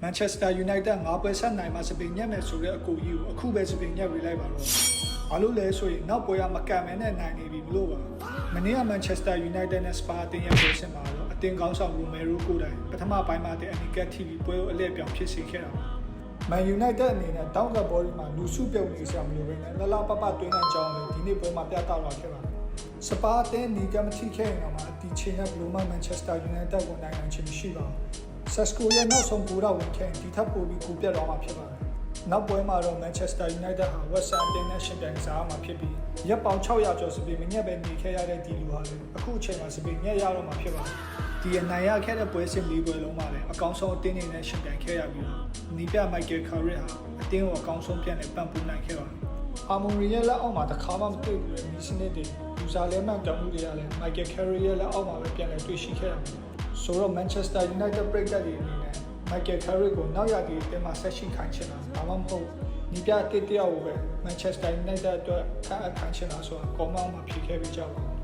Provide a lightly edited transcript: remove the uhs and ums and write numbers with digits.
Manchester United 5ပွဲဆက်နိုင်မှာစပင်ညက်မယ်ဆိုတဲ့အကူကြီးကိုအခုပဲစပင်ညက်ပေးလိုက်ပါတော့ဘာလို့လဲဆိုရင်နောက်ပွဲကမကန်မဲနဲ့နိုင်နေပြီမလို့ပါမနေ့က Manchester United နဲ့ Spa အတင်းရဲ့ပွဲစဉ်မှာတော့အတင်းကောင်းဆောင် Romero ကိုတိုင်ပထမပိုင်းမှာတဲ့ Aniket TV ပွဲကိုအလဲပြောင်းဖြစ်စေခဲ့တာပါMan United အနေနဲ့တောင်းကဘော်ဒီမှာလူစုပြုတ်နေစရာမလိုဘဲနဲ့လလပပတွင်းနိုင်ကြောင်းလည်းဒီနေ့ပွဲမှာပြသလာခဲ့ပါတယ်စပါအသင်းနီကမထိခဲ့ရင်တော့ဒီချိန်နဲ့ဘလိုမှ Manchester United ကိုနိုင်နိုင်ခြင်းမရှိပါဘူး။ Sesko ရဲ့နောက်ဆုံးကူတော့ဝင်ခဲ့ဒီထပ်ပိုပြီးကူပြတ်သွားမှာဖြစ်ပါတယ်။နောက်ပွဲမှာတော့ Manchester United ဟာ West Ham အသင်းနဲ့ရှင်ပြိုင်စားမှာဖြစ်ပြီးရပ်ပေါင်း600ကျော်စပင်မညက်ပဲနေခဲ့ရတဲ့ဒီလူဟာလည်းအခုအချိန်မှာစပင်ညက်ရတော့မှာဖြစ်ပါတယ်။ဒီအနိုင်ရခဲ့တဲ့ပွဲစဉ်၄ပွဲလုံးမှာလည်းအကောင်းဆုံးအသင်းတွေနဲ့ရှင်ပြိုင်ခဲ့ရပြီးတော့နီးပြ Michael Carrick ဟာအသင်းကိုအကောင်းဆုံးပြန်လည်ပံ့ပိုးနိုင်ခဲ့ပါတယ်။ Harmony ရဲ့လက်အောက်မှာတစ်ခါမှမတွေ့ဘူးလေဒီစနစ်တွေလူစားလဲမှန်တောင်းမှုတွေကလည်း Michael Carrick ရဲ့လက်အောက်မှာပဲပြန်လည်တွေ့ရှိခဲ့ရမှာဆိုတော့ Manchester United ပရိသတ်တွေအနေနဲ့ Michael Carrick ကိုနောက်ရတဲ့တင်မှာဆက်ရှိခိုင်းချင်တာဘာမှမဟုတ်ဒီပြတစ်တယောက်ကိုပဲ Manchester United အတွက်ခန့်အပ်ခိုင်းချင်တာဆိုတာကောင်းမှဖြေခဲ့ပြီးကြပါ